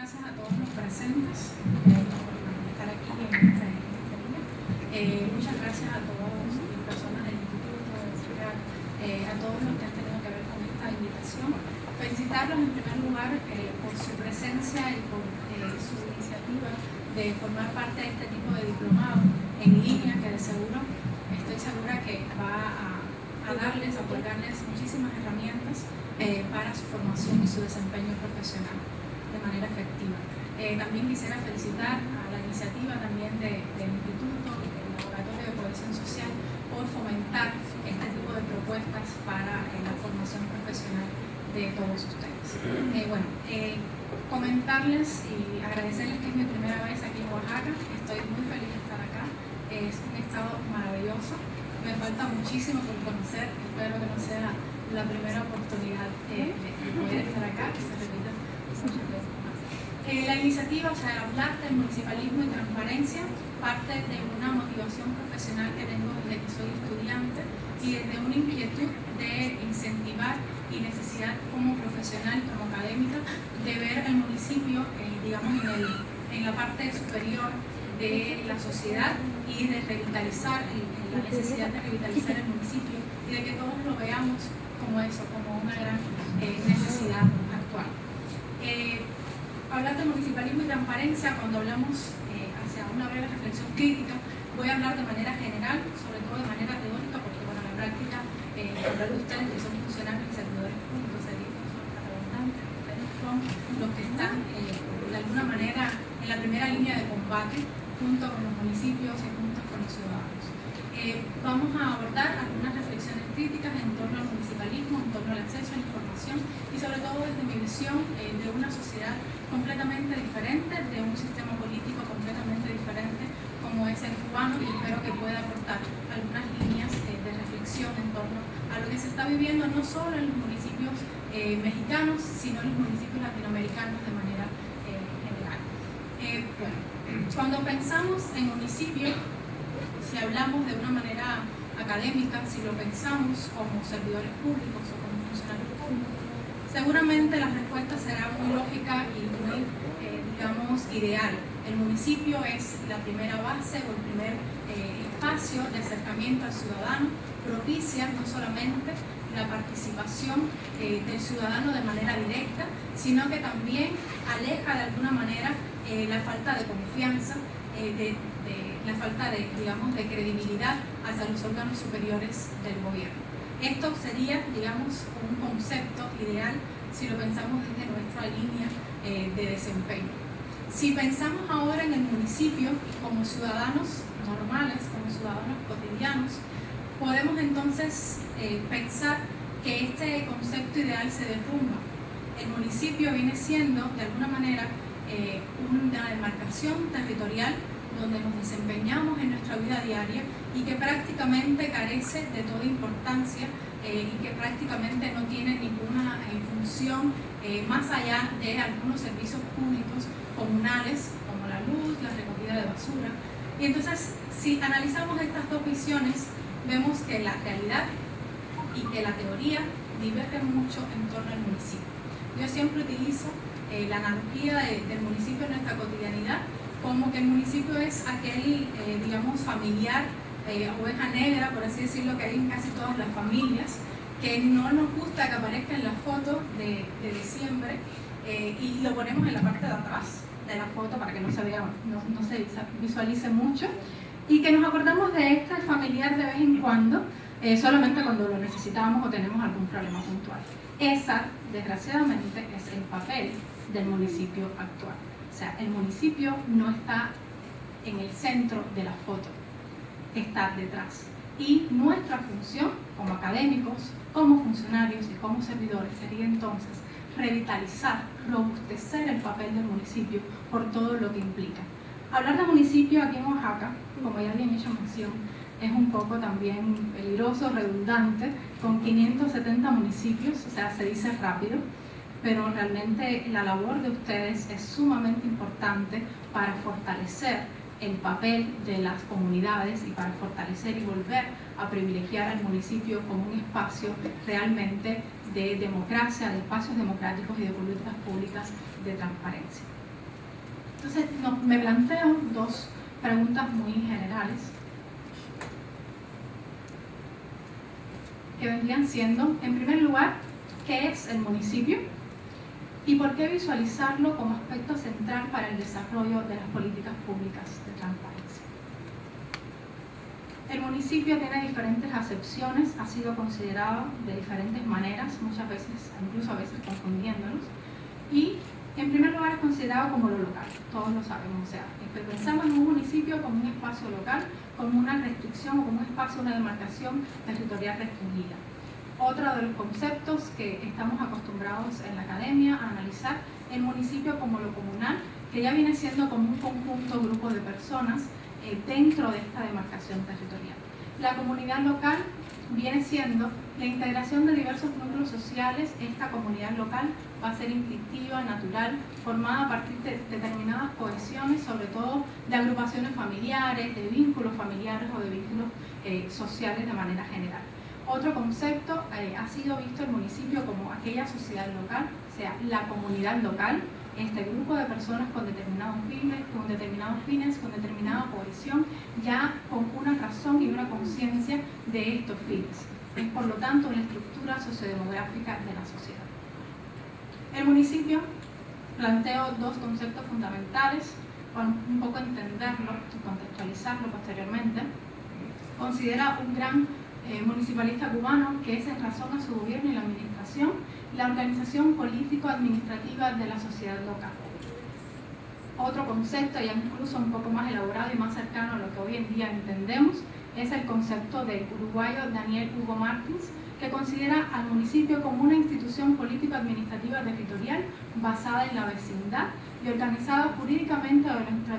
gracias a todos los presentes por estar aquí en este día. Muchas gracias a todas las personas del Instituto, a todos los que han tenido que ver con esta invitación. Felicitarlos en primer lugar por su presencia y por su iniciativa de formar parte de este tipo de diplomado en línea, que de seguro estoy segura que va a darles, a otorgarles muchísimas herramientas para su formación y su desempeño profesional de manera efectiva. También quisiera felicitar a la iniciativa también del Instituto, del Laboratorio de Cohesión Social, por fomentar este tipo de propuestas para la formación profesional de todos ustedes. Comentarles y agradecerles que es mi primera vez aquí en Oaxaca. Estoy muy feliz de estar acá. Es un estado maravilloso. Me falta muchísimo por conocer. Espero que no sea la primera oportunidad de poder estar acá, que se repita muchas veces más. La iniciativa, o sea, hablar del municipalismo y transparencia, parte de una motivación profesional que tengo desde que soy estudiante y desde una inquietud de incentivar y necesidad como profesional y como académica de ver el municipio, digamos, en la parte superior de la sociedad y de revitalizar, la necesidad de revitalizar el municipio y de que todos lo veamos como eso, como una gran necesidad actual. Hablar de municipalismo y transparencia, cuando hablamos hacia una breve reflexión crítica, voy a hablar de manera general, sobre todo de manera teórica, porque bueno, en la práctica, hablar de ustedes que son funcionarios y servidores públicos, ustedes son los que están de alguna manera en la primera línea de combate junto con los municipios y junto con los ciudadanos. Vamos a abordar algunas reflexiones críticas en torno al municipalismo, en torno al acceso a la información y sobre todo desde mi visión de una sociedad completamente diferente, de un sistema político completamente diferente como es el cubano, y espero que pueda aportar algunas líneas de reflexión en torno a lo que se está viviendo no solo en los municipios mexicanos, sino en los municipios latinoamericanos de manera general. Cuando pensamos en municipio, si hablamos de una manera académica, si lo pensamos como servidores públicos o como funcionarios públicos, seguramente la respuesta será muy lógica y muy, digamos, ideal. El municipio es la primera base o el primer espacio de acercamiento al ciudadano, propicia no solamente la participación del ciudadano de manera directa, sino que también aleja de alguna manera la falta de confianza, la falta de, digamos, de credibilidad hacia los órganos superiores del gobierno. Esto sería, digamos, un concepto ideal si lo pensamos desde nuestra línea de desempeño. Si pensamos ahora en el municipio como ciudadanos normales, como ciudadanos cotidianos, podemos entonces pensar que este concepto ideal se derrumba. El municipio viene siendo, de alguna manera, una demarcación territorial donde nos desempeñamos en nuestra vida diaria y que prácticamente carece de toda importancia y que prácticamente no tiene ninguna función más allá de algunos servicios públicos comunales como la luz, la recogida de basura. Y entonces, si analizamos estas dos visiones, vemos que la realidad y que la teoría divergen mucho en torno al municipio. Yo siempre utilizo la analogía del municipio en nuestra cotidianidad como que el municipio es aquel, digamos, familiar, oveja negra, por así decirlo, que hay en casi todas las familias, que no nos gusta que aparezca en la foto de diciembre y lo ponemos en la parte de atrás de la foto para que no se vea, no se visualice mucho, y que nos acordamos de este familiar de vez en cuando, solamente cuando lo necesitamos o tenemos algún problema puntual. Esa, desgraciadamente, es el papel del municipio actual. O sea, el municipio no está en el centro de la foto, está detrás. Y nuestra función como académicos, como funcionarios y como servidores sería entonces revitalizar, robustecer el papel del municipio por todo lo que implica. Hablar de municipio aquí en Oaxaca, como ya habían hecho mención, es un poco también peligroso, redundante, con 570 municipios, o sea, se dice rápido, pero realmente la labor de ustedes es sumamente importante para fortalecer el papel de las comunidades y para fortalecer y volver a privilegiar al municipio como un espacio realmente de democracia, de espacios democráticos y de políticas públicas de transparencia. Entonces, me planteo dos preguntas muy generales que vendrían siendo, en primer lugar, ¿qué es el municipio? ¿Y por qué visualizarlo como aspecto central para el desarrollo de las políticas públicas de transparencia? El municipio tiene diferentes acepciones, ha sido considerado de diferentes maneras, muchas veces, incluso a veces confundiéndolos, y en primer lugar es considerado como lo local, todos lo sabemos, o sea, pensamos en un municipio como un espacio local, como una restricción o como un espacio, una demarcación territorial restringida. Otro de los conceptos que estamos acostumbrados en la academia a analizar, el municipio como lo comunal, que ya viene siendo como un conjunto, grupo de personas dentro de esta demarcación territorial. La comunidad local viene siendo la integración de diversos núcleos sociales. Esta comunidad local va a ser instintiva, natural, formada a partir de determinadas cohesiones, sobre todo de agrupaciones familiares, de vínculos familiares o de vínculos sociales de manera general. Otro concepto ha sido visto el municipio como aquella sociedad local, o sea, la comunidad local, este grupo de personas con determinados fines, con determinada cohesión, ya con una razón y una conciencia de estos fines. Es por lo tanto una estructura sociodemográfica de la sociedad. El municipio, planteo dos conceptos fundamentales para un poco entenderlo y contextualizarlo posteriormente. Considera un gran municipalista cubano que es en razón a su gobierno y la administración, la organización político-administrativa de la sociedad local. Otro concepto, ya incluso un poco más elaborado y más cercano a lo que hoy en día entendemos, es el concepto del uruguayo Daniel Hugo Martins, que considera al municipio como una institución político-administrativa territorial basada en la vecindad y organizada jurídicamente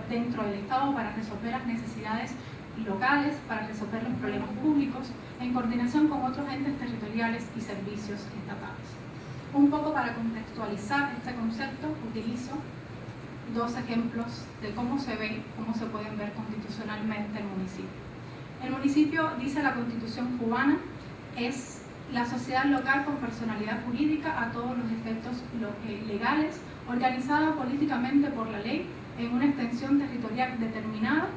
dentro del Estado para resolver las necesidades locales, para resolver los problemas públicos, en coordinación con otros entes territoriales y servicios estatales. Un poco para contextualizar este concepto, utilizo dos ejemplos de cómo se pueden ver constitucionalmente el municipio. El municipio, dice la Constitución cubana, es la sociedad local con personalidad jurídica a todos los efectos legales, organizada políticamente por la ley en una extensión territorial determinada,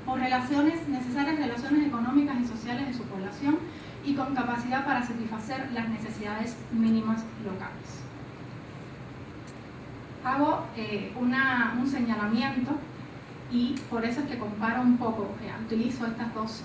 por necesarias relaciones económicas y sociales de su población y con capacidad para satisfacer las necesidades mínimas locales. Hago un señalamiento y por eso es que comparo un poco, utilizo estos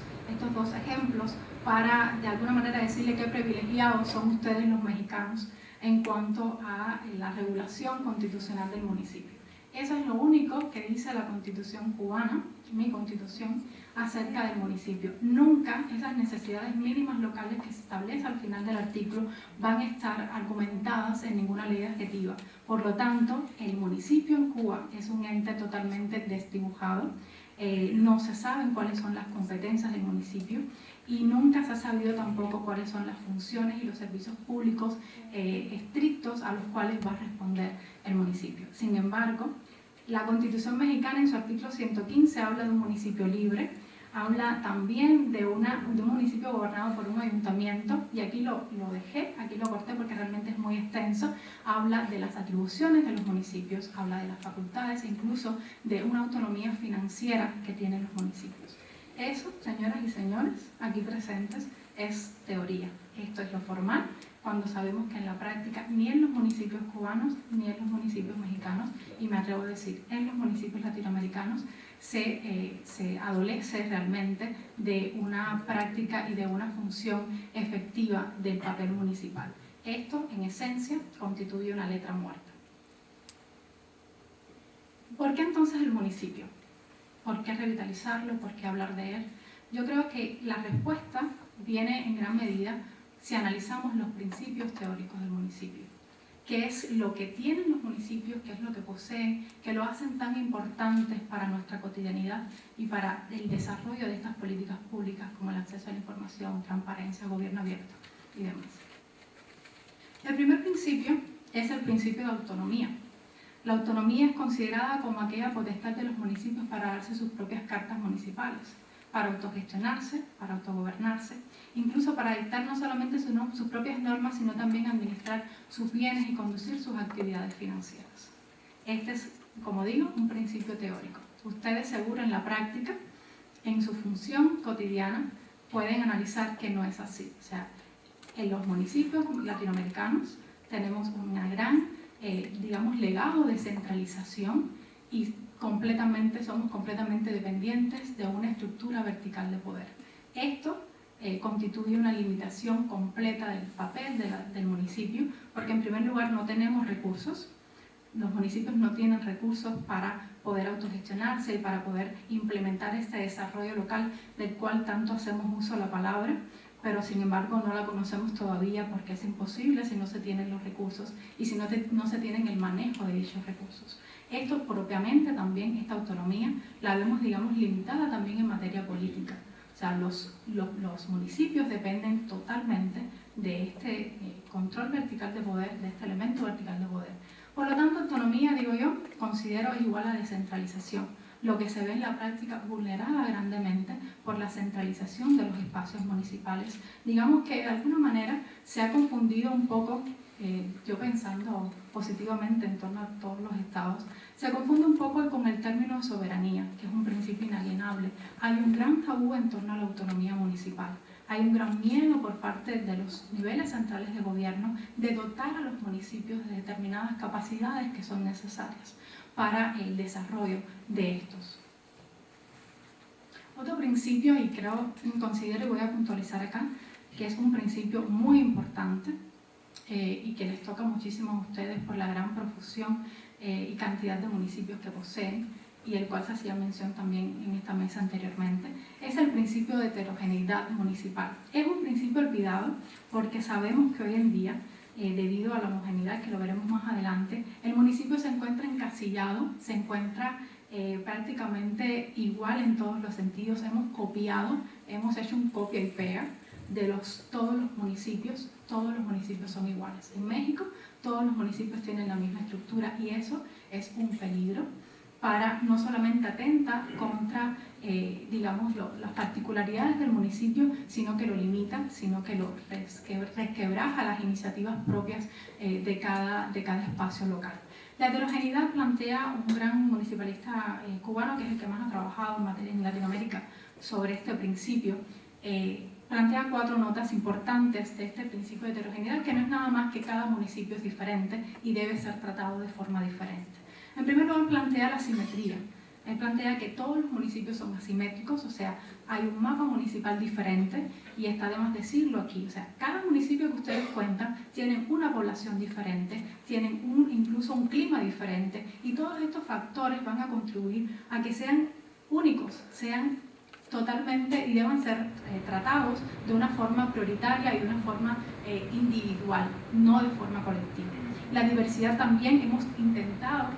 dos ejemplos para de alguna manera decirle qué privilegiados son ustedes los mexicanos en cuanto a la regulación constitucional del municipio. Eso es lo único que dice la Constitución cubana, mi Constitución, acerca del municipio. Nunca esas necesidades mínimas locales que se establece al final del artículo van a estar argumentadas en ninguna ley adjetiva. Por lo tanto, el municipio en Cuba es un ente totalmente desdibujado. No se saben cuáles son las competencias del municipio y nunca se ha sabido tampoco cuáles son las funciones y los servicios públicos estrictos a los cuales va a responder el municipio. Sin embargo, la Constitución mexicana en su artículo 115 habla de un municipio libre, habla también de un municipio gobernado por un ayuntamiento, y aquí lo dejé, aquí lo corté porque realmente es muy extenso. Habla de las atribuciones de los municipios, habla de las facultades, incluso de una autonomía financiera que tienen los municipios. Eso, señoras y señores, aquí presentes, es teoría. Esto es lo formal, cuando sabemos que en la práctica ni en los municipios cubanos ni en los municipios mexicanos, y me atrevo a decir en los municipios latinoamericanos, se adolece realmente de una práctica y de una función efectiva del papel municipal. Esto, en esencia, constituye una letra muerta. ¿Por qué entonces el municipio? ¿Por qué revitalizarlo? ¿Por qué hablar de él? Yo creo que la respuesta viene en gran medida si analizamos los principios teóricos del municipio. ¿Qué es lo que tienen los municipios? ¿Qué es lo que poseen? ¿Qué lo hacen tan importantes para nuestra cotidianidad y para el desarrollo de estas políticas públicas como el acceso a la información, transparencia, gobierno abierto y demás? El primer principio es el principio de autonomía. La autonomía es considerada como aquella potestad de los municipios para darse sus propias cartas municipales, para autogestionarse, para autogobernarse, incluso para dictar no solamente sus propias normas, sino también administrar sus bienes y conducir sus actividades financieras. Este es como digo, un principio teórico. Ustedes seguro en la práctica, en su función cotidiana, pueden analizar que no es así. O sea, en los municipios latinoamericanos tenemos un gran, digamos, legado de centralización y somos completamente dependientes de una estructura vertical de poder. Esto constituye una limitación completa del papel del municipio, porque en primer lugar no tenemos recursos. Los municipios no tienen recursos para poder autogestionarse y para poder implementar este desarrollo local del cual tanto hacemos uso la palabra, pero sin embargo no la conocemos todavía porque es imposible si no se tienen los recursos y si no se tienen el manejo de dichos recursos. Esto propiamente también, esta autonomía, la vemos, digamos, limitada también en materia política. O sea, los municipios dependen totalmente de este control vertical de poder, de este elemento vertical de poder. Por lo tanto, autonomía, digo yo, considero igual a descentralización, lo que se ve en la práctica vulnerada grandemente por la centralización de los espacios municipales. Digamos que de alguna manera se ha confundido un poco, yo pensando positivamente en torno a todos los estados, se confunde un poco con el término soberanía, que es un principio inalienable. Hay un gran tabú en torno a la autonomía municipal. Hay un gran miedo por parte de los niveles centrales de gobierno de dotar a los municipios de determinadas capacidades que son necesarias para el desarrollo de estos. Otro principio, y considero y voy a puntualizar acá, que es un principio muy importante y que les toca muchísimo a ustedes por la gran profusión y cantidad de municipios que poseen, y el cual se hacía mención también en esta mesa anteriormente, es el principio de heterogeneidad municipal. Es un principio olvidado porque sabemos que hoy en día, debido a la homogeneidad, que lo veremos más adelante, el municipio se encuentra encasillado, se encuentra prácticamente igual en todos los sentidos. Hemos copiado, hemos hecho un copia y pega de todos los municipios son iguales. En México todos los municipios tienen la misma estructura y eso es un peligro para, no solamente atenta contra, digamos, las particularidades del municipio, sino que lo limita, sino que lo resquebraja las iniciativas propias de cada espacio local. La heterogeneidad plantea un gran municipalista cubano, que es el que más ha trabajado en Latinoamérica sobre este principio. Plantea 4 notas importantes de este principio de heterogeneidad, que no es nada más que cada municipio es diferente y debe ser tratado de forma diferente. En primer lugar, plantea la simetría. Él plantea que todos los municipios son asimétricos, o sea, hay un mapa municipal diferente, y está de más decirlo aquí. O sea, cada municipio que ustedes cuentan tienen una población diferente, tienen incluso un clima diferente, y todos estos factores van a contribuir a que sean únicos, sean totalmente y deban ser tratados de una forma prioritaria y de una forma individual, no de forma colectiva. La diversidad también hemos intentado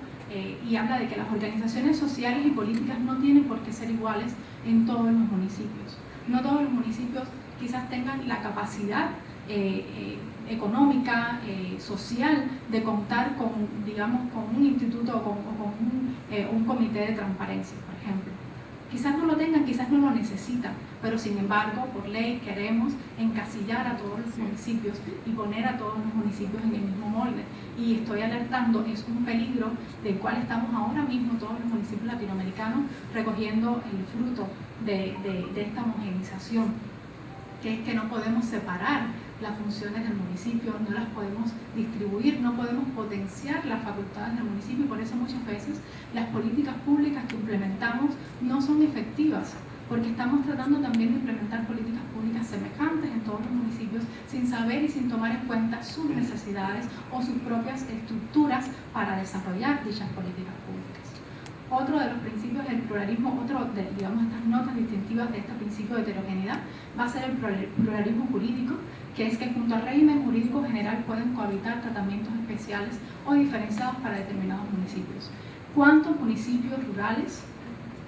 y habla de que las organizaciones sociales y políticas no tienen por qué ser iguales en todos los municipios. No todos los municipios quizás tengan la capacidad económica, social, de contar con, digamos, con un instituto o con un comité de transparencia, por ejemplo. Quizás no lo tengan, quizás no lo necesitan, pero sin embargo, por ley queremos encasillar a todos los municipios y poner a todos los municipios en el mismo molde. Y estoy alertando, es un peligro del cual estamos ahora mismo todos los municipios latinoamericanos recogiendo el fruto de esta homogenización, que es que no podemos separar las funciones del municipio, no las podemos distribuir, no podemos potenciar las facultades del municipio, y por eso muchas veces las políticas públicas que implementamos no son efectivas, porque estamos tratando también de implementar políticas públicas semejantes en todos los municipios sin saber y sin tomar en cuenta sus necesidades o sus propias estructuras para desarrollar dichas políticas públicas. Otro de los principios del pluralismo, otro de, digamos, estas notas distintivas de este principio de heterogeneidad va a ser el pluralismo jurídico, que es que junto al régimen jurídico general pueden cohabitar tratamientos especiales o diferenciados para determinados municipios. ¿Cuántos municipios rurales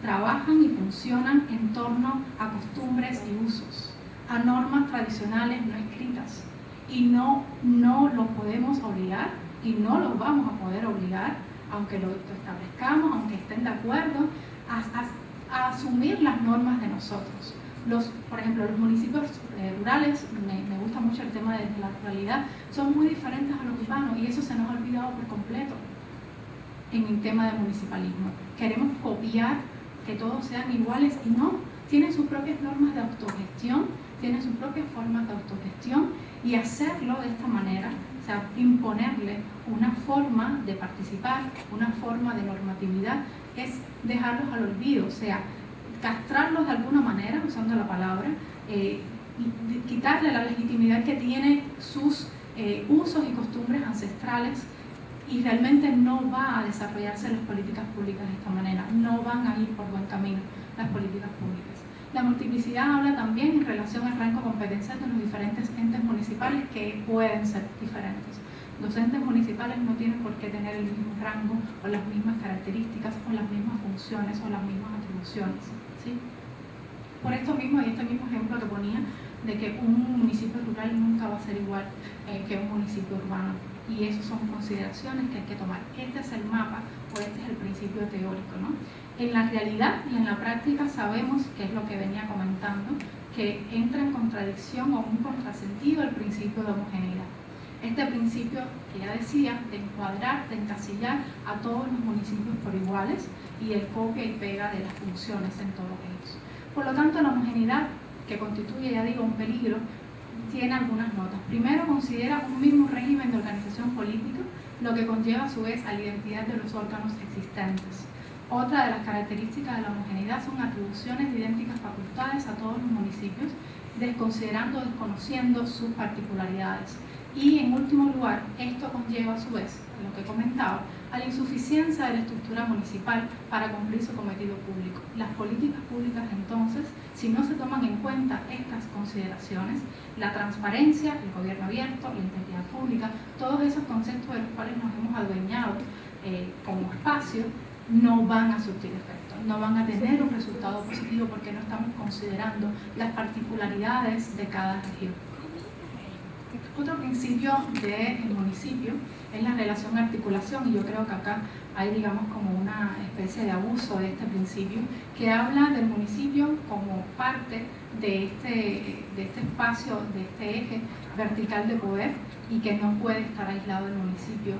trabajan y funcionan en torno a costumbres y usos, a normas tradicionales no escritas? Y no los podemos obligar y no los vamos a poder obligar, aunque lo establezcamos, aunque estén de acuerdo, a asumir las normas de nosotros. Por ejemplo, los municipios rurales, me gusta mucho el tema de la ruralidad, son muy diferentes a los urbanos y eso se nos ha olvidado por completo. en el tema de municipalismo. Queremos copiar que todos sean iguales y no, tienen sus propias normas de autogestión, tienen sus propias formas de autogestión, y hacerlo de esta manera, o sea, imponerle una forma de participar, una forma de normatividad, es dejarlos al olvido, o sea, castrarlos de alguna manera, usando la palabra, y quitarle la legitimidad que tiene sus usos y costumbres ancestrales, y realmente no va a desarrollarse las políticas públicas de esta manera, no van a ir por buen camino las políticas públicas. La multiplicidad habla también en relación al rango competencial de los diferentes entes municipales, que pueden ser diferentes. Los entes municipales no tienen por qué tener el mismo rango o las mismas características o las mismas funciones o las mismas atribuciones, ¿sí? Por esto mismo, y este mismo ejemplo que ponía, de que un municipio rural nunca va a ser igual que un municipio urbano, y esas son consideraciones que hay que tomar. Este es el mapa, o este es el principio teórico, ¿no? En la realidad y en la práctica sabemos, que es lo que venía comentando, que entra en contradicción o un contrasentido el principio de homogeneidad. Este principio, que ya decía, de encuadrar, de encasillar a todos los municipios por iguales, y el copia y pega de las funciones en todos ellos. Por lo tanto, la homogeneidad, que constituye, ya digo, un peligro, tiene algunas notas. Primero, considera un mismo régimen de organización política, lo que conlleva a su vez a la identidad de los órganos existentes. Otra de las características de la homogeneidad son atribuciones de idénticas facultades a todos los municipios, desconsiderando o desconociendo sus particularidades. Y en último lugar, esto conlleva a su vez, lo que he comentado, a la insuficiencia de la estructura municipal para cumplir su cometido público. Las políticas públicas, entonces, si no se toman en cuenta estas consideraciones, la transparencia, el gobierno abierto, la integridad pública, todos esos conceptos de los cuales nos hemos adueñado como espacio, no van a surtir efecto, no van a tener un resultado positivo, porque no estamos considerando las particularidades de cada región. Otro principio del municipio es la relación articulación, y yo creo que acá hay, digamos, como una especie de abuso de este principio, que habla del municipio como parte de este espacio, de este eje vertical de poder, y que no puede estar aislado el municipio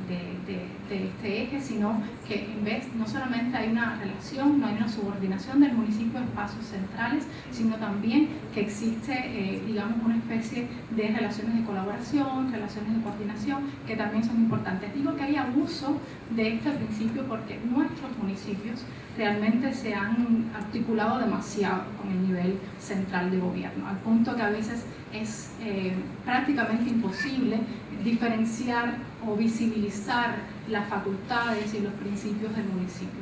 de este eje, sino que en vez, no solamente hay una relación, no hay una subordinación del municipio a espacios centrales, sino también que existe, digamos, una especie de relaciones de colaboración, relaciones de coordinación, que también son importantes. Digo que hay abuso de este principio porque nuestros municipios realmente se han articulado demasiado con el nivel central de gobierno, al punto que a veces es prácticamente imposible diferenciar o visibilizar las facultades y los principios del municipio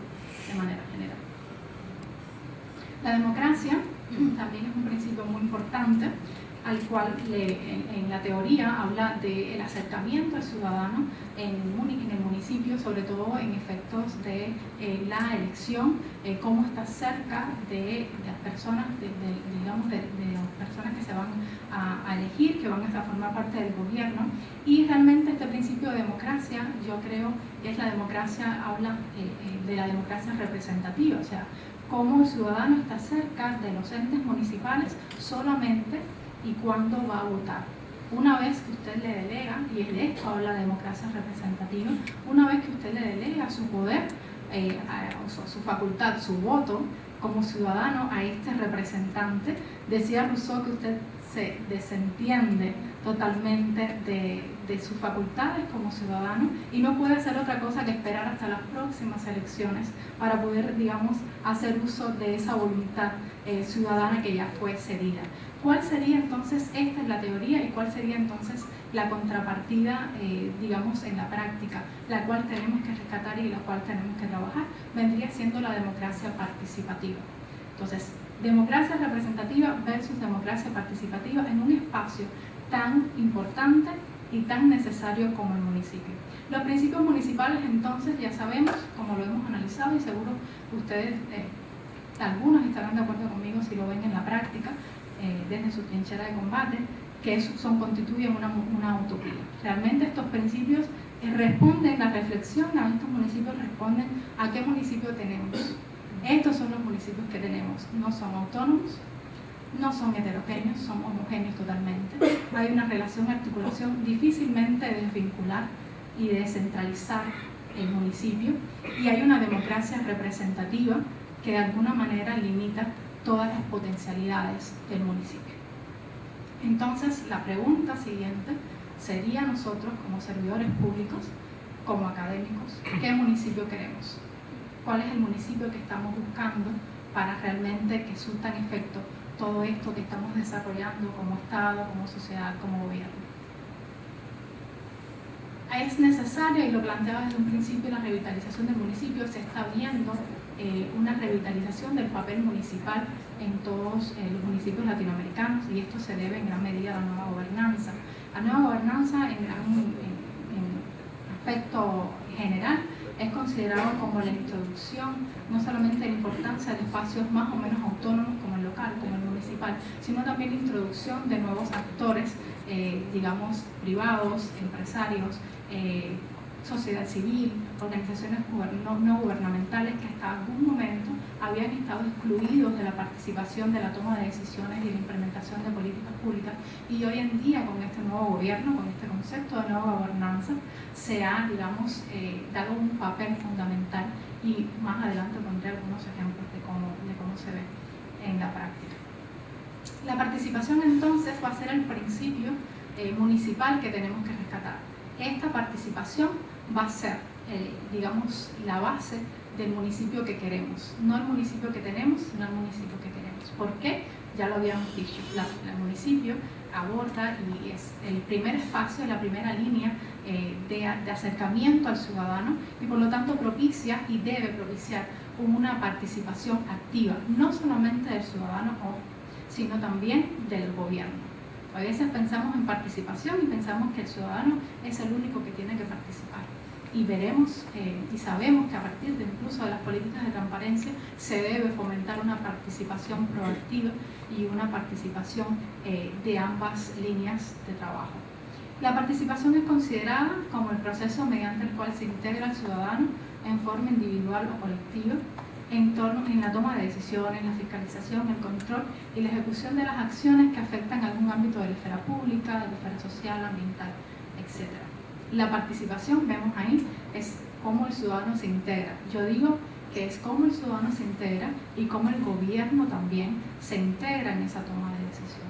de manera general. La democracia también es un principio muy importante, al cual en la teoría habla del acercamiento al ciudadano en el municipio, sobre todo en efectos de la elección, cómo está cerca de las personas, digamos, de las personas que se van a elegir, que van a formar parte del gobierno. Y realmente este principio de democracia, yo creo, es la democracia, habla de la democracia representativa, o sea, cómo el ciudadano está cerca de los entes municipales solamente y cuándo va a votar. Una vez que usted le delega, y de esto habla la democracia representativa, una vez que usted le delega su poder, su facultad, su voto como ciudadano a este representante, decía Rousseau que usted se desentiende totalmente de sus facultades como ciudadano y no puede hacer otra cosa que esperar hasta las próximas elecciones para poder, digamos, hacer uso de esa voluntad ciudadana que ya fue cedida. ¿Cuál sería entonces, esta es la teoría, y cuál sería entonces la contrapartida, digamos, en la práctica, la cual tenemos que rescatar y la cual tenemos que trabajar? Vendría siendo la democracia participativa. Entonces, democracia representativa versus democracia participativa en un espacio tan importante y tan necesario como el municipio. Los principios municipales, entonces, ya sabemos, como lo hemos analizado, y seguro ustedes, algunos estarán de acuerdo conmigo si lo ven en la práctica, desde su trinchera de combate, que constituyen una utopía. Realmente estos principios responden, la reflexión a estos municipios responden a qué municipio tenemos. Estos son los municipios que tenemos, no son autónomos, no son heterogéneos, son homogéneos totalmente. Hay una relación, articulación difícilmente de desvincular y de descentralizar el municipio, y hay una democracia representativa que de alguna manera limita todas las potencialidades del municipio. Entonces, la pregunta siguiente sería: nosotros como servidores públicos, como académicos, ¿qué municipio queremos? ¿Cuál es el municipio que estamos buscando para realmente que surta en efecto todo esto que estamos desarrollando como Estado, como sociedad, como gobierno? Es necesaria, y lo planteaba desde un principio, la revitalización del municipio. Se está viendo una revitalización del papel municipal en todos los municipios latinoamericanos, y esto se debe en gran medida a la nueva gobernanza. La nueva gobernanza, en aspecto general, es considerado como la introducción no solamente de la importancia de espacios más o menos autónomos como el local, como el municipal, sino también la introducción de nuevos actores, digamos, privados, empresarios, sociedad civil, organizaciones no gubernamentales que hasta algún momento habían estado excluidos de la participación de la toma de decisiones y la implementación de políticas públicas, y hoy en día con este nuevo gobierno, con este concepto de nueva gobernanza, se ha, digamos, dado un papel fundamental, y más adelante pondré algunos ejemplos de cómo se ve en la práctica. La participación entonces va a ser el principio municipal que tenemos que rescatar. Esta participación va a ser, digamos, la base del municipio que queremos. No el municipio que tenemos, sino el municipio que queremos. ¿Por qué? Ya lo habíamos dicho. El municipio aborda y es el primer espacio, la primera línea de acercamiento al ciudadano, y por lo tanto propicia y debe propiciar una participación activa, no solamente del ciudadano, sino también del gobierno. A veces pensamos en participación y pensamos que el ciudadano es el único que tiene que participar. Y veremos y sabemos que a partir de incluso de las políticas de transparencia se debe fomentar una participación proactiva y una participación de ambas líneas de trabajo. La participación es considerada como el proceso mediante el cual se integra el ciudadano en forma individual o colectiva en la toma de decisiones, la fiscalización, el control y la ejecución de las acciones que afectan algún ámbito de la esfera pública, de la esfera social, ambiental, etc. La participación, vemos ahí, es cómo el ciudadano se integra. Yo digo que es cómo el ciudadano se integra y cómo el gobierno también se integra en esa toma de decisiones.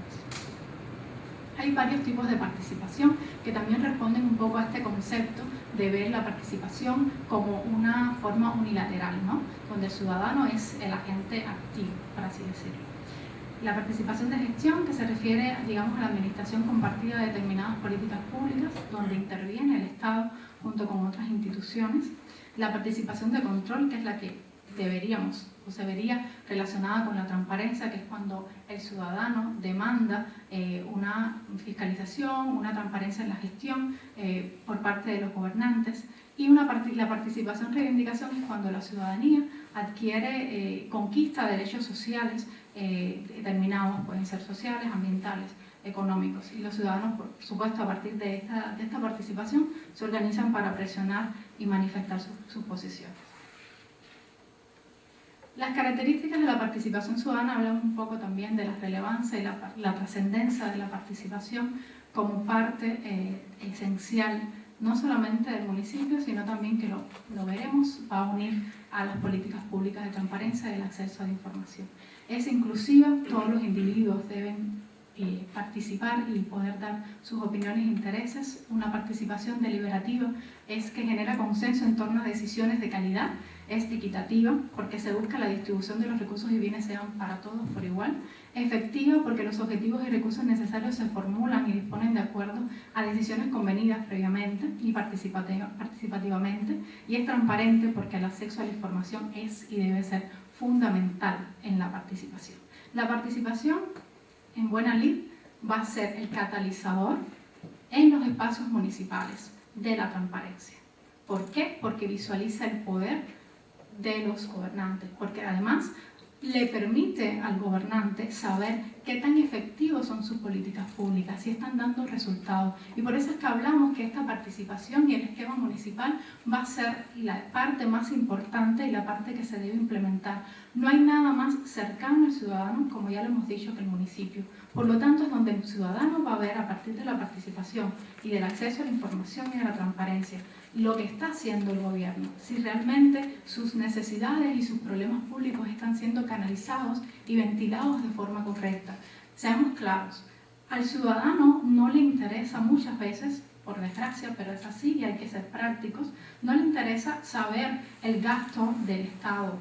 Hay varios tipos de participación que también responden un poco a este concepto de ver la participación como una forma unilateral, ¿no? Donde el ciudadano es el agente activo, por así decirlo. La participación de gestión, que se refiere, digamos, a la administración compartida de determinadas políticas públicas, donde interviene el Estado junto con otras instituciones. La participación de control, que es la que deberíamos o se vería relacionada con la transparencia, que es cuando el ciudadano demanda una fiscalización, una transparencia en la gestión por parte de los gobernantes. Y la participación reivindicación es cuando la ciudadanía adquiere, conquista derechos sociales determinados, pueden ser sociales, ambientales, económicos. Y los ciudadanos, por supuesto, a partir de esta participación, se organizan para presionar y manifestar sus posiciones. Las características de la participación ciudadana hablan un poco también de la relevancia y la trascendencia de la participación como parte esencial, no solamente del municipio, sino también, que lo veremos, va a unir a las políticas públicas de transparencia y el acceso a la información. Es inclusiva, todos los individuos deben participar y poder dar sus opiniones e intereses. Una participación deliberativa es que genera consenso en torno a decisiones de calidad, es equitativa porque se busca la distribución de los recursos y bienes sean para todos por igual, efectiva porque los objetivos y recursos necesarios se formulan y disponen de acuerdo a decisiones convenidas previamente y participativamente, y es transparente porque el acceso a la información es y debe ser fundamental en la participación. La participación, en buena lid, va a ser el catalizador en los espacios municipales de la transparencia. ¿Por qué? Porque visualiza el poder de los gobernantes, porque además le permite al gobernante saber qué tan efectivos son sus políticas públicas, si están dando resultados. Y por eso es que hablamos que esta participación y el esquema municipal va a ser la parte más importante y la parte que se debe implementar. No hay nada más cercano al ciudadano, como ya lo hemos dicho, que el municipio. Por lo tanto, es donde el ciudadano va a ver, a partir de la participación y del acceso a la información y a la transparencia, lo que está haciendo el gobierno, si realmente sus necesidades y sus problemas públicos están siendo canalizados y ventilados de forma correcta. Seamos claros, al ciudadano no le interesa muchas veces, por desgracia, pero es así y hay que ser prácticos, no le interesa saber el gasto del Estado,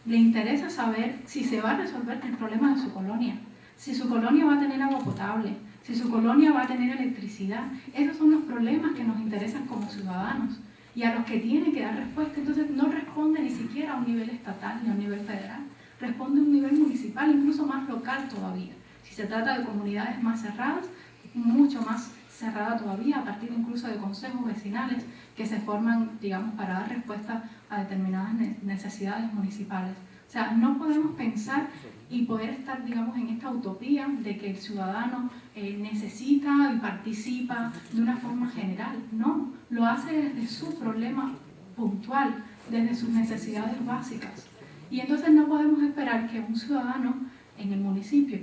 le interesa saber si se va a resolver el problema de su colonia, si su colonia va a tener agua potable, si su colonia va a tener electricidad. Esos son los problemas que nos interesan como ciudadanos y a los que tiene que dar respuesta. Entonces no responde ni siquiera a un nivel estatal ni a un nivel federal, responde a un nivel municipal, incluso más local todavía. Si se trata de comunidades más cerradas, mucho más cerrada todavía, a partir incluso de consejos vecinales que se forman, digamos, para dar respuesta a determinadas necesidades municipales. O sea, no podemos pensar y poder estar, digamos, en esta utopía de que el ciudadano necesita y participa de una forma general. No, lo hace desde su problema puntual, desde sus necesidades básicas. Y entonces no podemos esperar que un ciudadano en el municipio,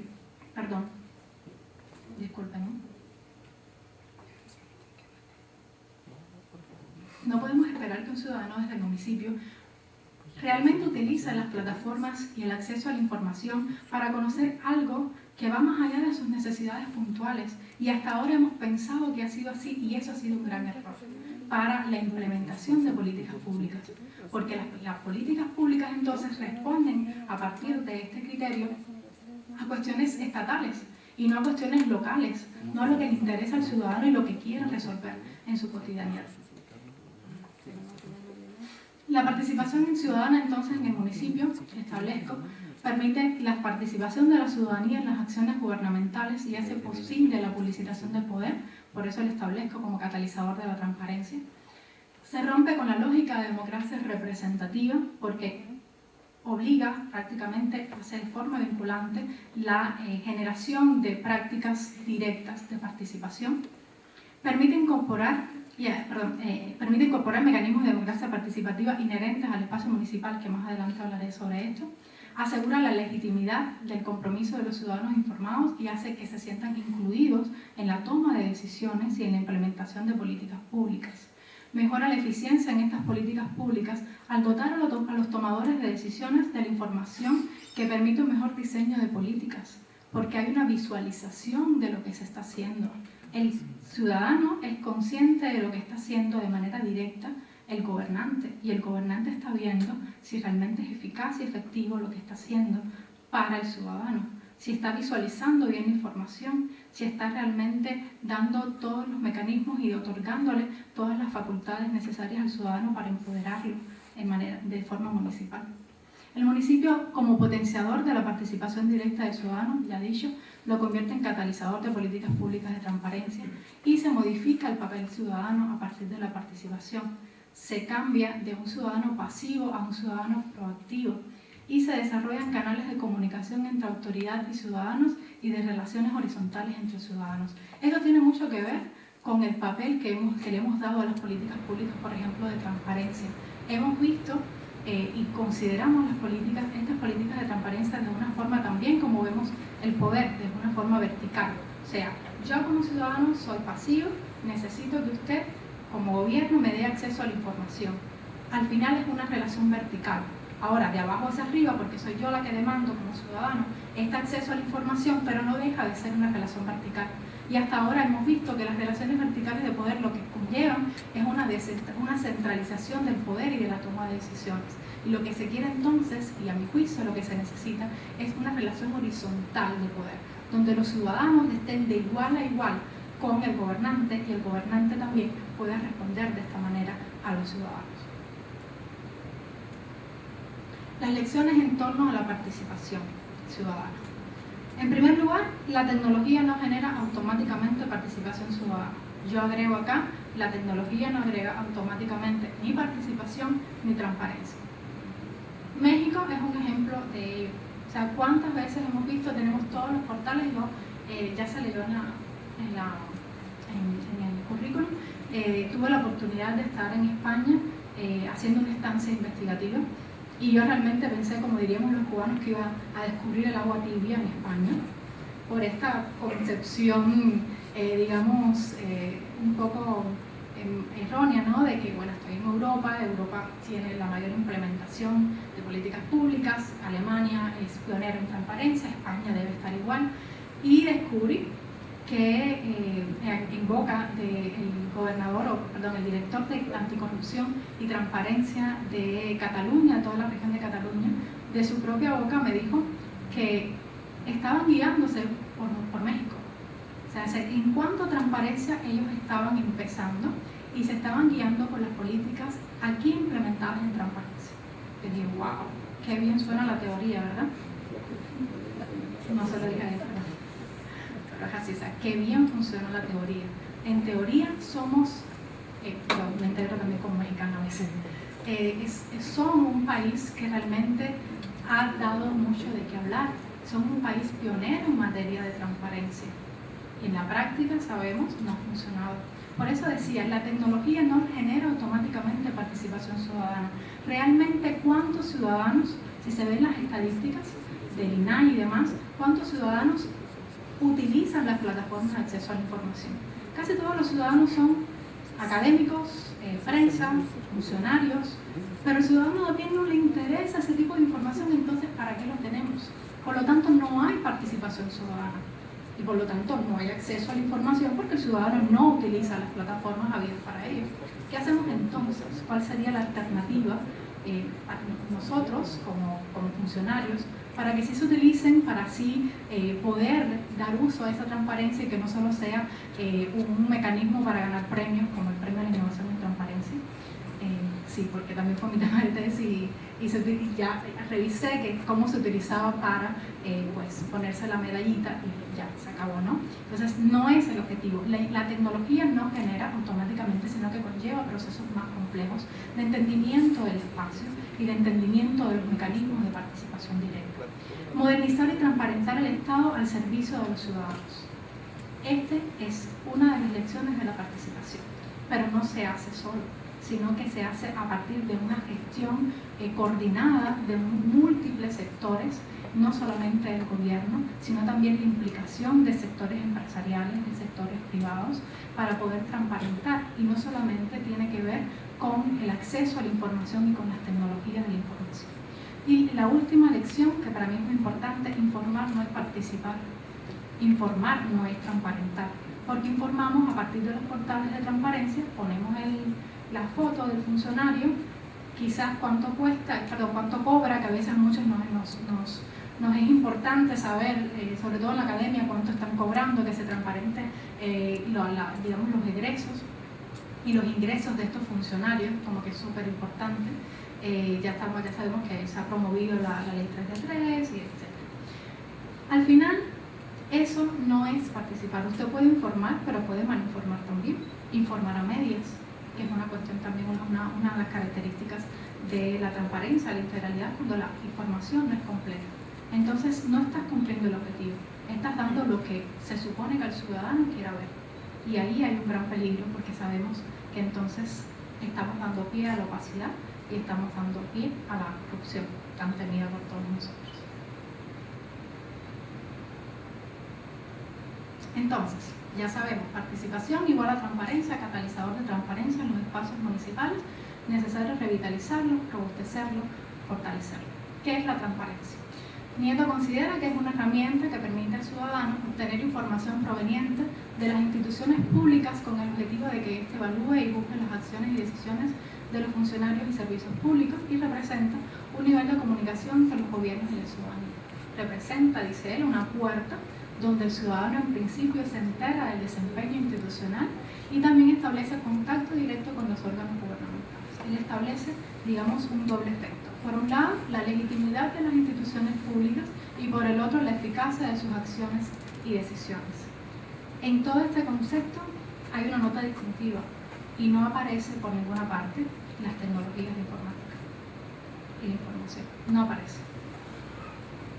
no podemos esperar que un ciudadano desde el municipio realmente utiliza las plataformas y el acceso a la información para conocer algo que va más allá de sus necesidades puntuales. Y hasta ahora hemos pensado que ha sido así y eso ha sido un gran error para la implementación de políticas públicas. Porque las políticas públicas entonces responden a partir de este criterio a cuestiones estatales y no a cuestiones locales, no a lo que le interesa al ciudadano y lo que quiere resolver en su cotidianidad. La participación ciudadana entonces en el municipio, establezco, permite la participación de la ciudadanía en las acciones gubernamentales y hace posible la publicitación del poder, por eso lo establezco como catalizador de la transparencia. Se rompe con la lógica de democracia representativa porque obliga prácticamente a hacer de forma vinculante la generación de prácticas directas de participación. Permite incorporar mecanismos de democracia participativa inherentes al espacio municipal, que más adelante hablaré sobre esto. Asegura la legitimidad del compromiso de los ciudadanos informados y hace que se sientan incluidos en la toma de decisiones y en la implementación de políticas públicas. Mejora la eficiencia en estas políticas públicas al dotar a los tomadores de decisiones de la información que permite un mejor diseño de políticas, porque hay una visualización de lo que se está haciendo. El ciudadano es consciente de lo que está haciendo de manera directa el gobernante y el gobernante está viendo si realmente es eficaz y efectivo lo que está haciendo para el ciudadano, si está visualizando bien la información, si está realmente dando todos los mecanismos y otorgándole todas las facultades necesarias al ciudadano para empoderarlo de forma municipal. El municipio, como potenciador de la participación directa del ciudadano, ya dicho, lo convierte en catalizador de políticas públicas de transparencia y se modifica el papel ciudadano a partir de la participación. Se cambia de un ciudadano pasivo a un ciudadano proactivo y se desarrollan canales de comunicación entre autoridad y ciudadanos y de relaciones horizontales entre ciudadanos. Esto tiene mucho que ver con el papel que le hemos dado a las políticas públicas, por ejemplo, de transparencia. Hemos visto y consideramos estas políticas de transparencia de una forma también como vemos el poder, de una forma vertical. O sea, yo como ciudadano soy pasivo, necesito que usted como gobierno me dé acceso a la información. Al final es una relación vertical. Ahora, de abajo hacia arriba, porque soy yo la que demando como ciudadano este acceso a la información, pero no deja de ser una relación vertical. Y hasta ahora hemos visto que las relaciones verticales de poder lo que conllevan es una centralización del poder y de la toma de decisiones. Y lo que se quiere entonces, y a mi juicio lo que se necesita, es una relación horizontal de poder, donde los ciudadanos estén de igual a igual con el gobernante y el gobernante también pueda responder de esta manera a los ciudadanos. Las lecciones en torno a la participación ciudadana. En primer lugar, la tecnología no genera automáticamente participación ciudadana. Yo agrego acá, la tecnología no agrega automáticamente ni participación ni transparencia. México es un ejemplo de ello. O sea, ¿cuántas veces hemos visto, tenemos todos los portales, ya se leyó en el currículum, tuve la oportunidad de estar en España haciendo una estancia investigativa y yo realmente pensé, como diríamos los cubanos, que iba a descubrir el agua tibia en España por esta concepción, digamos, un poco errónea, ¿no? De que, bueno, estoy en Europa tiene la mayor implementación de políticas públicas, Alemania es pionero en transparencia, España debe estar igual, y descubrí que en boca del el director de Anticorrupción y Transparencia de Cataluña, de toda la región de Cataluña, de su propia boca me dijo que estaban guiándose por México. O sea, en cuanto a transparencia, ellos estaban empezando y se estaban guiando por las políticas aquí implementadas en transparencia. Y dije, wow, qué bien suena la teoría, ¿verdad? No se lo dije a él, pero es así, o sea, qué bien funciona la teoría. En teoría somos, yo me integro también como mexicana a veces, somos un país que realmente ha dado mucho de qué hablar. Somos un país pionero en materia de transparencia. Y en la práctica, sabemos, no ha funcionado. Por eso decía, la tecnología no genera automáticamente participación ciudadana. Realmente, ¿cuántos ciudadanos, si se ven las estadísticas del INAI y demás, cuántos ciudadanos utilizan las plataformas de acceso a la información? Casi todos los ciudadanos son académicos, prensa, funcionarios, pero el ciudadano también no le interesa ese tipo de información, entonces ¿para qué lo tenemos? Por lo tanto, no hay participación ciudadana y por lo tanto no hay acceso a la información porque el ciudadano no utiliza las plataformas abiertas para ello. ¿Qué hacemos entonces? ¿Cuál sería la alternativa para nosotros como funcionarios para que sí se utilicen, para así poder dar uso a esa transparencia y que no solo sea un mecanismo para ganar premios como el premio a la innovación en transparencia? Sí, porque también fue mi tema de tesis y ya revisé cómo se utilizaba para pues ponerse la medallita y ya se acabó, ¿no? Entonces no es el objetivo. La tecnología no genera automáticamente, sino que conlleva procesos más complejos de entendimiento del espacio y de entendimiento de los mecanismos de participación directa. Modernizar y transparentar el Estado al servicio de los ciudadanos. Este es una de las lecciones de la participación, pero no se hace solo, sino que se hace a partir de una gestión coordinada de múltiples sectores, no solamente del gobierno, sino también la implicación de sectores empresariales, de sectores privados, para poder transparentar. Y no solamente tiene que ver con el acceso a la información y con las tecnologías de la información. Y la última lección, que para mí es muy importante, informar no es participar, informar no es transparentar, porque informamos a partir de los portales de transparencia, ponemos la foto del funcionario, quizás cuánto cuesta, cuánto cobra, que a veces a muchos nos es importante saber, sobre todo en la academia, cuánto están cobrando, que se transparente digamos, los egresos y los ingresos de estos funcionarios, como que es súper importante. Ya sabemos que se ha promovido la ley 3 y etc. Al final, eso no es participar. Usted puede informar, pero puede malinformar también. Informar a medias, que es una cuestión también, una de las características de la transparencia, la integralidad, cuando la información no es completa. Entonces no estás cumpliendo el objetivo, estás dando lo que se supone que el ciudadano quiera ver. Y ahí hay un gran peligro, porque sabemos que entonces estamos dando pie a la opacidad y estamos dando pie a la corrupción tan temida por todos nosotros. Entonces, ya sabemos, participación igual a transparencia, catalizador de transparencia en los espacios municipales, necesario revitalizarlo, robustecerlo, fortalecerlo. ¿Qué es la transparencia? Nieto considera que es una herramienta que permite al ciudadano obtener información proveniente de las instituciones públicas con el objetivo de que éste evalúe y busque las acciones y decisiones de los funcionarios y servicios públicos y representa un nivel de comunicación entre los gobiernos y la ciudadanía. Representa, dice él, una puerta donde el ciudadano en principio se entera del desempeño institucional y también establece contacto directo con los órganos gubernamentales. Él establece, digamos, un doble efecto. Por un lado, la legitimidad de las instituciones públicas y por el otro, la eficacia de sus acciones y decisiones. En todo este concepto hay una nota distintiva y no aparece por ninguna parte las tecnologías de informática y la información. No aparece.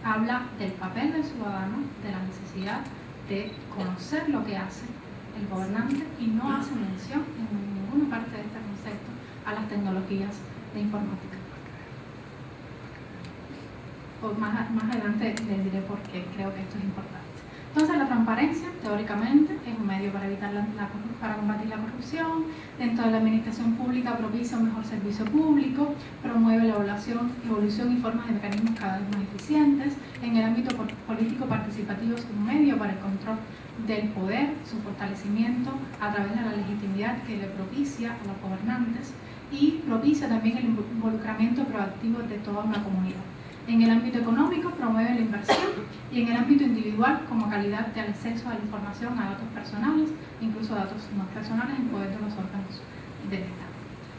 habla del papel del ciudadano, de la necesidad de conocer lo que hace el gobernante y no hace mención en ninguna parte de este concepto a las tecnologías de informática. Más adelante les diré por qué creo que esto es importante. Entonces, la transparencia, teóricamente, es un medio para para combatir la corrupción. Dentro de la administración pública propicia un mejor servicio público, promueve la evolución y formas de mecanismos cada vez más eficientes. En el ámbito político participativo es un medio para el control del poder, su fortalecimiento a través de la legitimidad que le propicia a los gobernantes y propicia también el involucramiento proactivo de toda una comunidad. En el ámbito económico promueve la inversión y en el ámbito individual como calidad de acceso a la información, a datos personales, incluso datos no personales en poder de los órganos del Estado.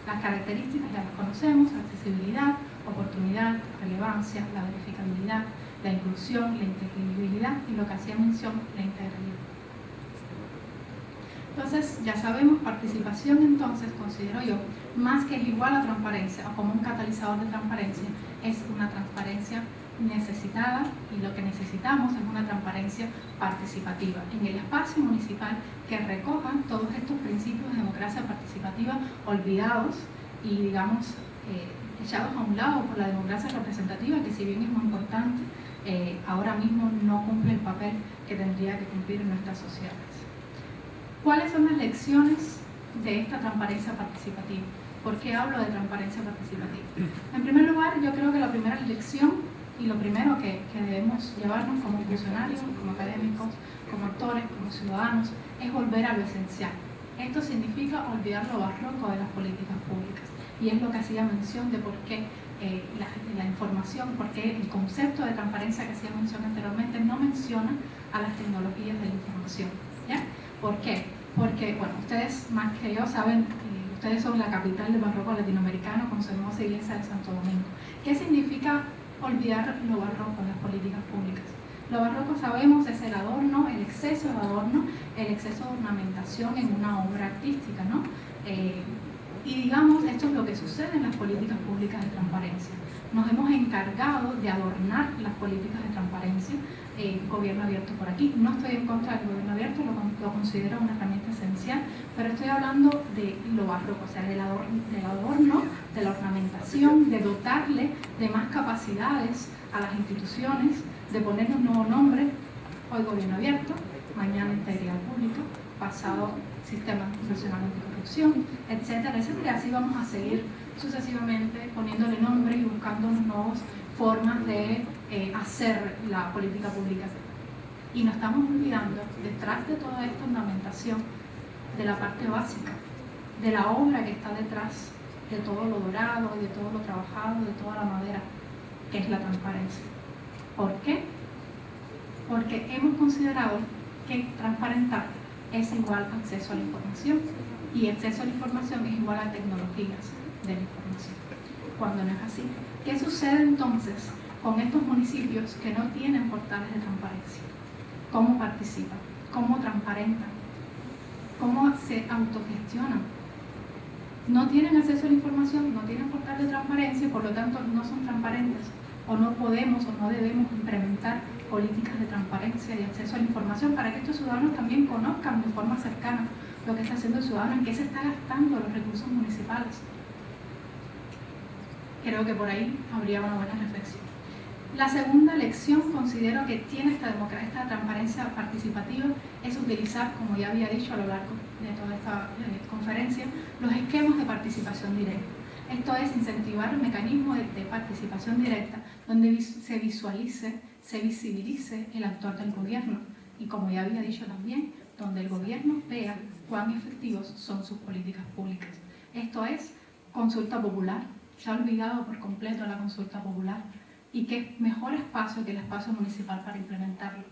Las características ya las conocemos: accesibilidad, oportunidad, relevancia, la verificabilidad, la inclusión, la inteligibilidad y lo que hacía mención, la integralidad. Entonces, ya sabemos, participación entonces, considero yo, más que es igual a transparencia o como un catalizador de transparencia, es una transparencia necesitada y lo que necesitamos es una transparencia participativa en el espacio municipal que recojan todos estos principios de democracia participativa olvidados y, digamos, echados a un lado por la democracia representativa, que si bien es muy importante, ahora mismo no cumple el papel que tendría que cumplir en nuestras sociedades. ¿Cuáles son las lecciones de esta transparencia participativa? ¿Por qué hablo de transparencia participativa? En primer lugar, yo creo que la primera lección y lo primero que debemos llevarnos como funcionarios, como académicos, como actores, como ciudadanos, es volver a lo esencial. Esto significa olvidar lo barroco de las políticas públicas y es lo que hacía mención de por qué la información, por qué el concepto de transparencia que hacía mención anteriormente no menciona a las tecnologías de la información, ¿ya? ¿Por qué? Porque, bueno, ustedes más que yo saben, ustedes son la capital del barroco latinoamericano con su hermosa iglesia de Santo Domingo. ¿Qué significa olvidar lo barroco en las políticas públicas? Lo barroco, sabemos, es el adorno, el exceso de adorno, el exceso de ornamentación en una obra artística, ¿no? Y digamos, esto es lo que sucede en las políticas públicas de transparencia. Nos hemos encargado de adornar las políticas de transparencia. Gobierno abierto por aquí. No estoy en contra del gobierno abierto, lo considero una herramienta esencial, pero estoy hablando de lo barroco, o sea, del adorno, de la ornamentación, de dotarle de más capacidades a las instituciones, de ponerle un nuevo nombre: hoy gobierno abierto, mañana integridad pública, pasado sistema nacional anticorrupción, etcétera, etcétera. Y así vamos a seguir sucesivamente poniéndole nombre y buscando nuevas formas de hacer la política pública. Y nos estamos olvidando, detrás de toda esta ornamentación, de la parte básica, de la obra que está detrás de todo lo dorado, de todo lo trabajado, de toda la madera, que es la transparencia. ¿Por qué? Porque hemos considerado que transparentar es igual a acceso a la información y acceso a la información es igual a tecnologías de la información, cuando no es así. ¿Qué sucede entonces con estos municipios que no tienen portales de transparencia? ¿Cómo participan? ¿Cómo transparentan? ¿Cómo se autogestionan? No tienen acceso a la información, no tienen portal de transparencia y por lo tanto no son transparentes, o no podemos o no debemos implementar políticas de transparencia y acceso a la información para que estos ciudadanos también conozcan de forma cercana lo que está haciendo el ciudadano, en qué se está gastando los recursos municipales. Creo que por ahí habría una buena reflexión. La segunda lección, considero que tiene esta transparencia participativa, es utilizar, como ya había dicho a lo largo de toda esta conferencia, los esquemas de participación directa. Esto es incentivar un mecanismo de participación directa donde se visualice, se visibilice el actuar del gobierno y, como ya había dicho también, donde el gobierno vea cuán efectivos son sus políticas públicas. Esto es consulta popular. Se ha olvidado por completo la consulta popular y qué mejor espacio que el espacio municipal para implementarlo.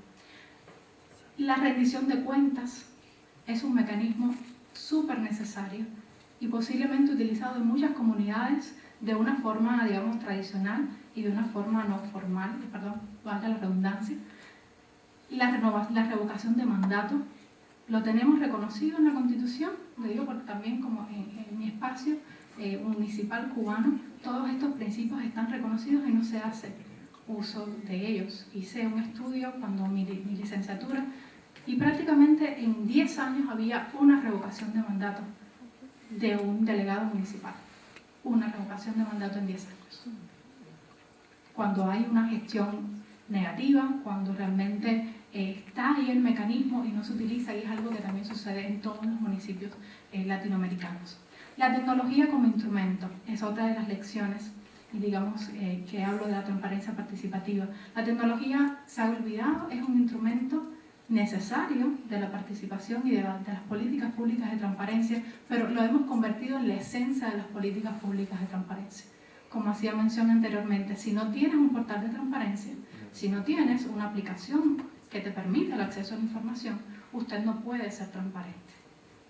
La rendición de cuentas es un mecanismo súper necesario y posiblemente utilizado en muchas comunidades de una forma, digamos, tradicional y de una forma no formal, valga la redundancia. La revocación de mandato lo tenemos reconocido en la Constitución, lo digo porque también como en mi espacio municipal cubano, todos estos principios están reconocidos y no se hace uso de ellos. Hice un estudio cuando mi licenciatura y prácticamente en 10 años había una revocación de mandato de un delegado municipal. Una revocación de mandato en 10 años. Cuando hay una gestión negativa, cuando realmente está ahí el mecanismo y no se utiliza, y es algo que también sucede en todos los municipios latinoamericanos. La tecnología como instrumento es otra de las lecciones, y digamos que hablo de la transparencia participativa. La tecnología, se ha olvidado, es un instrumento necesario de la participación y de las políticas públicas de transparencia, pero lo hemos convertido en la esencia de las políticas públicas de transparencia. Como hacía mención anteriormente, si no tienes un portal de transparencia, si no tienes una aplicación que te permite el acceso a la información, usted no puede ser transparente.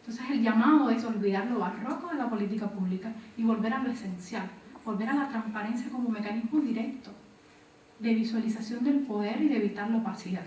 Entonces el llamado es olvidar lo barroco de la política pública y volver a lo esencial, volver a la transparencia como mecanismo directo de visualización del poder y de evitar la opacidad.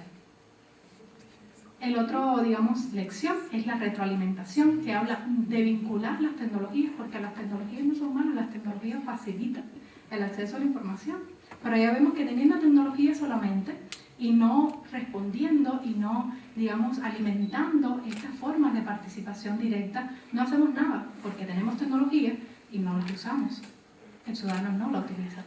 El otro, digamos, lección es la retroalimentación, que habla de vincular las tecnologías, porque las tecnologías no son malas, las tecnologías facilitan el acceso a la información. Pero ya vemos que teniendo tecnología solamente y no respondiendo y no, digamos, alimentando estas formas de participación directa, no hacemos nada, porque tenemos tecnología y no las usamos. El ciudadano no la utiliza.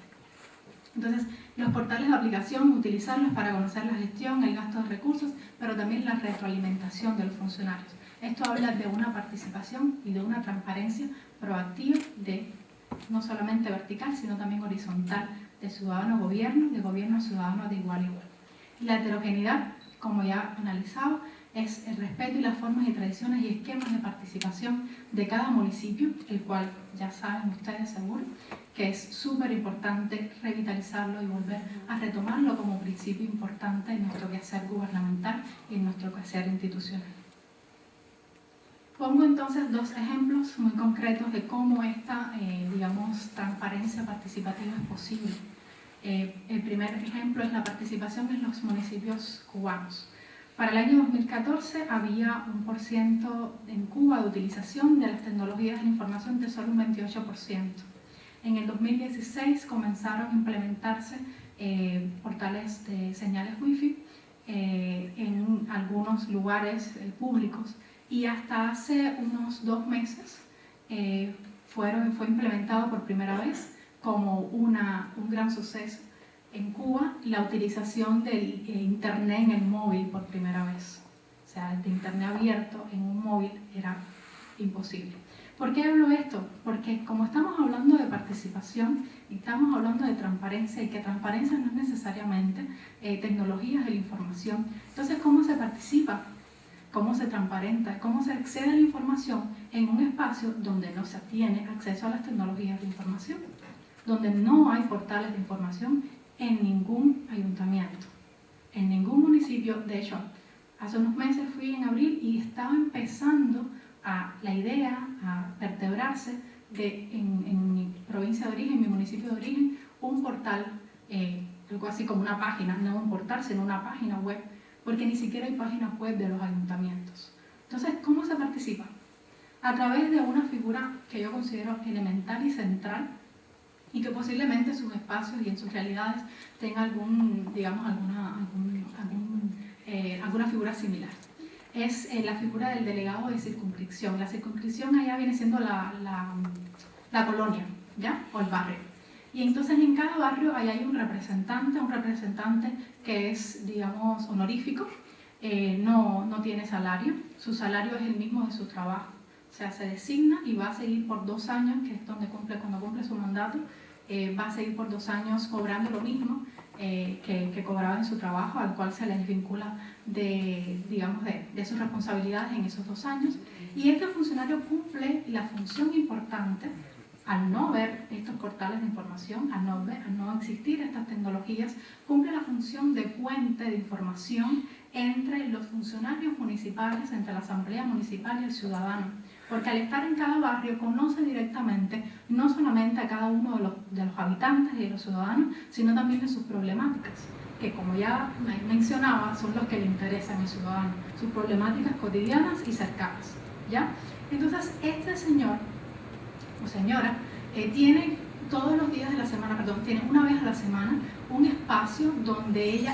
Entonces, los portales de aplicación, utilizarlos para conocer la gestión, el gasto de recursos, pero también la retroalimentación de los funcionarios. Esto habla de una participación y de una transparencia proactiva, de no solamente vertical, sino también horizontal, de ciudadano a gobierno, de gobierno a ciudadano, de igual a igual. La heterogeneidad, como ya analizaba, es el respeto y las formas y tradiciones y esquemas de participación de cada municipio, el cual ya saben ustedes seguro, que es súper importante revitalizarlo y volver a retomarlo como principio importante en nuestro quehacer gubernamental y en nuestro quehacer institucional. Pongo entonces dos ejemplos muy concretos de cómo esta, digamos, transparencia participativa es posible. El primer ejemplo es la participación en los municipios cubanos. Para el año 2014 había un % en Cuba de utilización de las tecnologías de la información de solo un 28%. En el 2016 comenzaron a implementarse portales de señales Wi-Fi en algunos lugares públicos, y hasta hace unos 2 meses fue implementado por primera vez como un gran suceso en Cuba la utilización del internet en el móvil por primera vez. O sea, el de internet abierto en un móvil era imposible. ¿Por qué hablo esto? Porque como estamos hablando de participación y estamos hablando de transparencia, y que transparencia no es necesariamente tecnologías de la información, entonces ¿cómo se participa? ¿Cómo se transparenta? ¿Cómo se accede a la información en un espacio donde no se tiene acceso a las tecnologías de información? Donde no hay portales de información en ningún ayuntamiento, en ningún municipio. De hecho, hace unos meses fui en abril y estaba empezando la idea a vertebrarse en mi provincia de origen, en mi municipio de origen, un portal, algo así como una página, no un portal, sino una página web, porque ni siquiera hay páginas web de los ayuntamientos. Entonces, ¿cómo se participa? A través de una figura que yo considero elemental y central, y que posiblemente sus espacios y en sus realidades tenga alguna figura similar. Es la figura del delegado de circunscripción. La circunscripción allá viene siendo la colonia, ¿ya? O el barrio. Y entonces en cada barrio ahí hay un representante que es, digamos, honorífico, no tiene salario, su salario es el mismo de su trabajo. O sea, se designa y va a seguir por 2 años, que es cuando cumple su mandato, va a seguir por 2 años cobrando lo mismo que cobraba en su trabajo, al cual se les vincula de sus responsabilidades en esos 2 años. Y este funcionario cumple la función importante, al no ver estos portales de información, al no existir estas tecnologías, cumple la función de puente de información entre los funcionarios municipales, entre la asamblea municipal y el ciudadano. Porque al estar en cada barrio conoce directamente no solamente a cada uno de los habitantes y de los ciudadanos, sino también de sus problemáticas, que como ya mencionaba, son los que le interesan al ciudadano, sus problemáticas cotidianas y cercanas, ¿ya? Entonces, este señor o señora tiene todos los días de la semana, tiene una vez a la semana un espacio donde él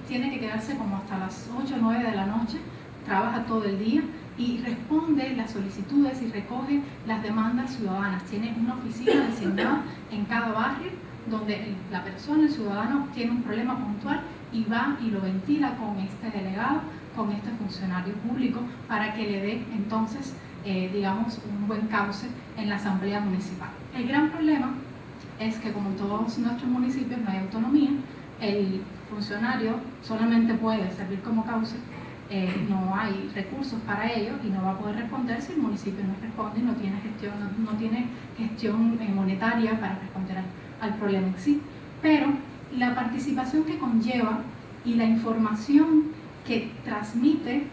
tiene que quedarse como hasta las 8 o 9 de la noche, trabaja todo el día y responde las solicitudes y recoge las demandas ciudadanas. Tiene una oficina designada en cada barrio donde la persona, el ciudadano, tiene un problema puntual y va y lo ventila con este delegado, con este funcionario público, para que le dé entonces, digamos, un buen cauce en la asamblea municipal. El gran problema es que, como en todos nuestros municipios no hay autonomía, el funcionario solamente puede servir como cauce, no hay recursos para ello y no va a poder responder si el municipio no responde y no tiene gestión monetaria para responder al problema en sí. Pero la participación que conlleva y la información que transmite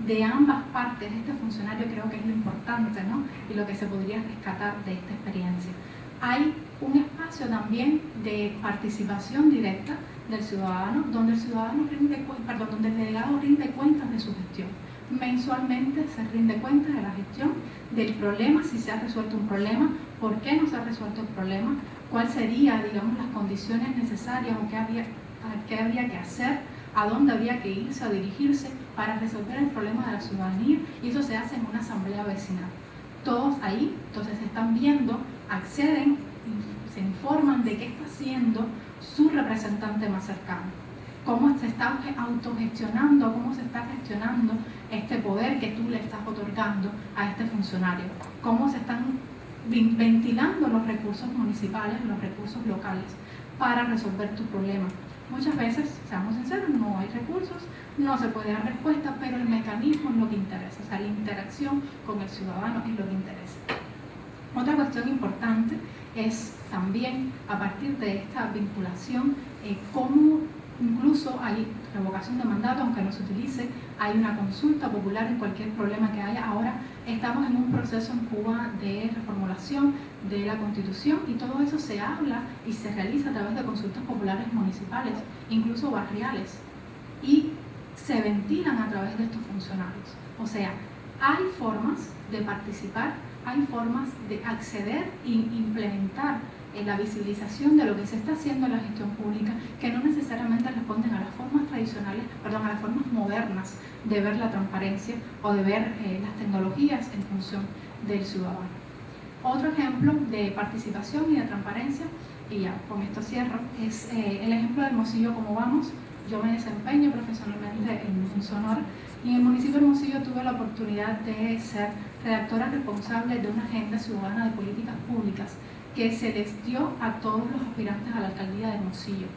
de ambas partes este funcionario creo que es lo importante, ¿no? Y lo que se podría rescatar de esta experiencia. Hay un espacio también de participación directa del ciudadano, donde el delegado rinde cuentas de su gestión. Mensualmente se rinde cuentas de la gestión, del problema, si se ha resuelto un problema, por qué no se ha resuelto el problema, cuál sería, digamos, las condiciones necesarias o qué habría que hacer, a dónde habría que irse o dirigirse para resolver el problema de la ciudadanía, y eso se hace en una asamblea vecinal. Todos ahí, entonces, están viendo, acceden, se informan de qué está haciendo su representante más cercano, cómo se está autogestionando, cómo se está gestionando este poder que tú le estás otorgando a este funcionario, cómo se están ventilando los recursos municipales, los recursos locales para resolver tu problema. Muchas veces, seamos sinceros, no hay recursos, no se puede dar respuesta, pero el mecanismo es lo que interesa, o sea, la interacción con el ciudadano es lo que interesa. Otra cuestión importante es también, a partir de esta vinculación, cómo incluso hay revocación de mandato, aunque no se utilice, hay una consulta popular en cualquier problema que haya. Ahora estamos en un proceso en Cuba de reformulación de la Constitución y todo eso se habla y se realiza a través de consultas populares municipales, incluso barriales, y se ventilan a través de estos funcionarios. O sea, hay formas de participar, hay formas de acceder e implementar la visibilización de lo que se está haciendo en la gestión pública, que no necesariamente responden a las formas tradicionales, a las formas modernas de ver la transparencia o de ver las tecnologías en función del ciudadano. Otro ejemplo de participación y de transparencia, y ya con esto cierro, es el ejemplo de Hermosillo Cómo Vamos. Yo me desempeño profesionalmente en Sonora y en el municipio de Hermosillo tuve la oportunidad de ser redactora responsable de una agenda ciudadana de políticas públicas que se les dio a todos los aspirantes a la alcaldía de Hermosillo.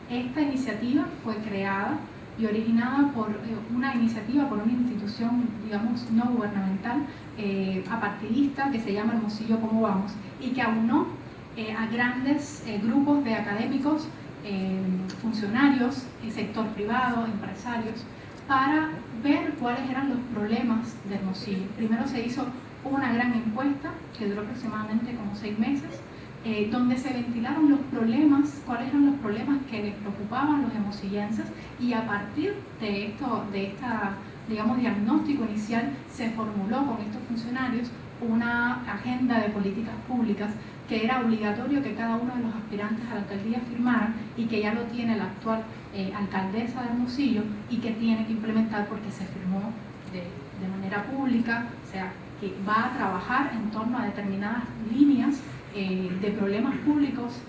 Esta iniciativa fue creada y originada por una institución, digamos, no gubernamental, apartidista, que se llama Hermosillo Cómo Vamos, y que aunó a grandes grupos de académicos, funcionarios, sector privado, empresarios, para ver cuáles eran los problemas de Hermosillo. Primero se hizo una gran encuesta que duró aproximadamente como 6 meses, donde se ventilaron los problemas, cuáles eran los problemas que les preocupaban a los hermosillenses, y a partir de esta, digamos, diagnóstico inicial se formuló con estos funcionarios una agenda de políticas públicas que era obligatorio que cada uno de los aspirantes a la alcaldía firmara y que ya lo tiene la actual alcaldesa de Hermosillo y que tiene que implementar porque se firmó de manera pública, o sea, que va a trabajar en torno a determinadas líneas de problemas públicos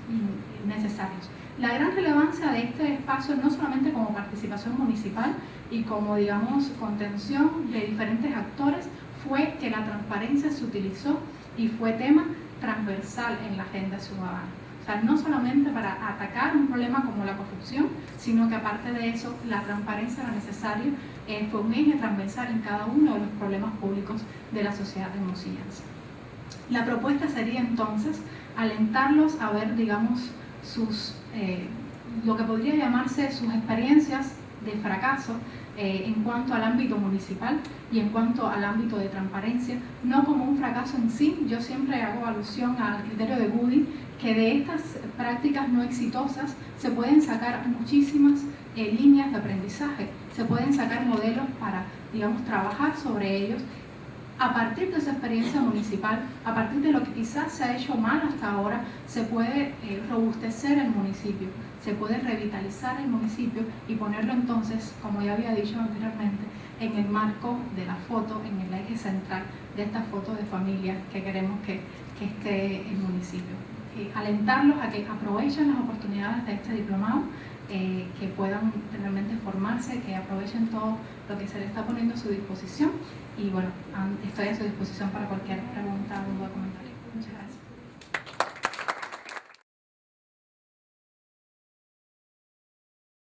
necesarios. La gran relevancia de este espacio, no solamente como participación municipal y como, digamos, contención de diferentes actores, fue que la transparencia se utilizó y fue tema transversal en la agenda ciudadana. O sea, no solamente para atacar un problema como la corrupción, sino que aparte de eso, la transparencia era necesaria, fue un eje transversal en cada uno de los problemas públicos de la sociedad hermosillense. La propuesta sería entonces alentarlos a ver, digamos, lo que podría llamarse sus experiencias de fracaso en cuanto al ámbito municipal y en cuanto al ámbito de transparencia, no como un fracaso en sí. Yo siempre hago alusión al criterio de Goody, que de estas prácticas no exitosas se pueden sacar muchísimas líneas de aprendizaje, se pueden sacar modelos para, digamos, trabajar sobre ellos, a partir de su experiencia municipal, a partir de lo que quizás se ha hecho mal hasta ahora, se puede robustecer el municipio, se puede revitalizar el municipio y ponerlo entonces, como ya había dicho anteriormente, en el marco de la foto, en el eje central de esta foto de familia que queremos que esté el municipio. Alentarlos a que aprovechen las oportunidades de este diplomado, que puedan realmente formarse, que aprovechen todo lo que se les está poniendo a su disposición y bueno, estoy a su disposición para cualquier pregunta, duda o comentario. Muchas gracias.